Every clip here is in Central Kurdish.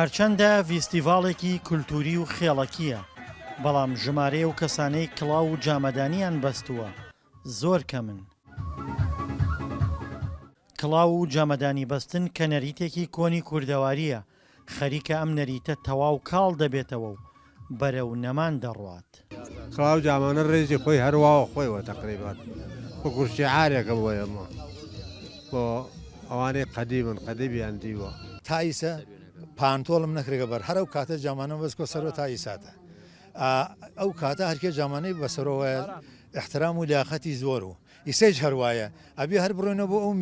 هەرچەندە فیستیڤاڵێکی کولتوری و خێڵەکیە، بەڵام ژمارە و کەسانەی کڵاو و جامەدانیان بەستووە زۆر کەمن. کڵاو و جامەدانی بەستن کە نەریتێکی کۆنی کوردەواریە، خەریکە ئەم نەریتە تەواو کاڵ دەبێتەوە و بەرەو نەمان دەڕوات. کڵاو جامانە ڕێزی خۆی هەروواوە خۆیەوە تەقریبان وەکو شیعارێکە بۆ ئێمە بۆ ئەوانەی قەدیمن قەدیمیان دیوە. تاییسە پانتۆڵم نەکرێگە بەر هەر ئەو کاتە جامانە بەستکۆ سەرۆ تاییساتە ئەو کاتە هەرکێ جامانەی بەسەرەوەیە احترام و لیاقەتی زۆر و ئیسەیج هەروایە ئەبێ هەر بڕۆینە بۆ ئەو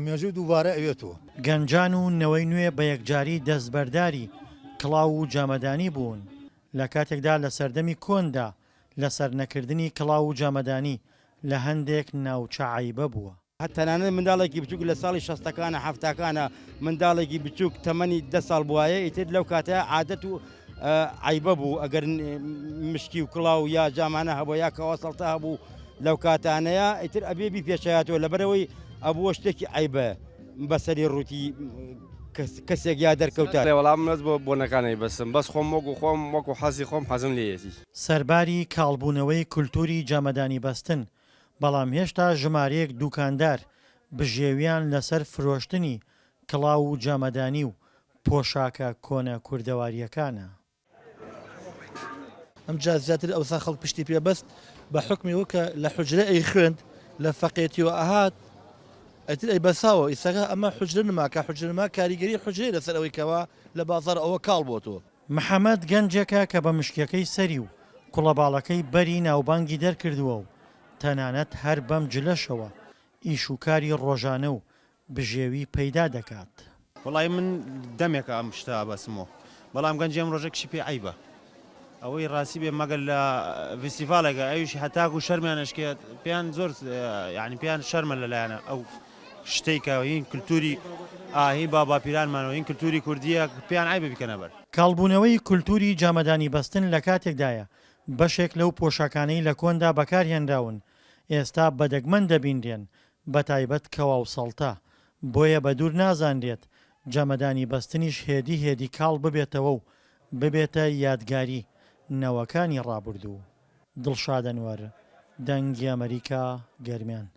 مێژوو دووبارە ئەوێتەوە. گەنجان و نەوەی نوێ بە یەکجاری دەستبەرداری کڵاو و جامەدانی بوون لە کاتێکدا لە سەردەمی کۆندا لەسەر نەکردنی کڵاو و جامەدانی لە هەندێک ناوچە عەیبە بووە. تەنانەت منداڵێکی بچووک لە ساڵی 60ەکانە 70ەکانە منداڵێکی بچووک تەمەنی 10 ساڵ بووایە ئیتر لەو کاتە عادەت و عیبە بوو ئەگەر مشکی و کڵاو یا جامانە هەبوو یا کەواسەڵتە هەبوو لەو کاتانەیە ئیتر ئەبێ بیپێچایەتەوە لەبەرەوەی ئەبووە شتێکی عیبە بەسەری ڕووتی کەسێک یا دەرکەوتە. وەڵام مەز بۆ بۆنەکانی بەسم بەس خۆم وەکو حەزی خۆم حەزم لێیەتی. سەرباری کاڵبوونەوەی کولتوری جامەدانی بەستن، بەڵام هێشتا ژمارەیەک دوکاندار بژێویان لەسەر فرۆشتنی کڵاو و جامەدانی و پۆشاکە کۆنە کوردەواریەکانە. ئەمجا زیاتر ئەوسا خەڵک پشتی پێ بەست بە حکمی وەکە لە حوجرە ئەی خوێند لە فەقێتیەوە ئەهات ئەتر ئەی بەساوە ئیساگا ئەمە حوجرە نماکە حوجرما کاریگەری حوجرەی لەسەر ئەوەی کەوا لە بازار ئەوە کاڵ بۆتەوە. محەممەد گەنجێکە کە بە مشکەکەی سەری و کوڵەباڵەکەی بەری ناوبانگی دەرکردووە و تەنانەت هەر بەم جلەشەوە ئیش و کاری ڕۆژانە و بژێوی پەیدا دەکات. وڵای من دەمێکە ئەم شتا بەسمەوە بەڵام گەنجێم ڕۆژێکشی پێ عیبە ئەوەی ڕاستی بێ مەگەر لە فیستیڤالێکە ئەویش هەتاک و شەرمیانشکێت پێیان زۆر یعنی پێیان شەرمە لەلایەنە ئەو شتێکە هین کولتوری هی باباپیرانمانەوە هین کولتوری کوردیە پێیان عیبە بیکەنە بەر. کاڵبوونەوەی کولتوری جامەدانی بەستن لە کاتێکدایە بەشێک لەو پۆشاکانەی لە کۆندا بەکارهێنراون ئێستا بەدەگمەن دەبیندرێن بە تایبەت کەوا و سەڵتە، بۆیە بە دوور نازانرێت جامەدانی بەستنیش هێدی کاڵ ببێتەوە و ببێتە یادگاری نەوەکانی ڕابردوو. دڵشاد ئەنوەر، دەنگی ئەمریکا، گەرمیان.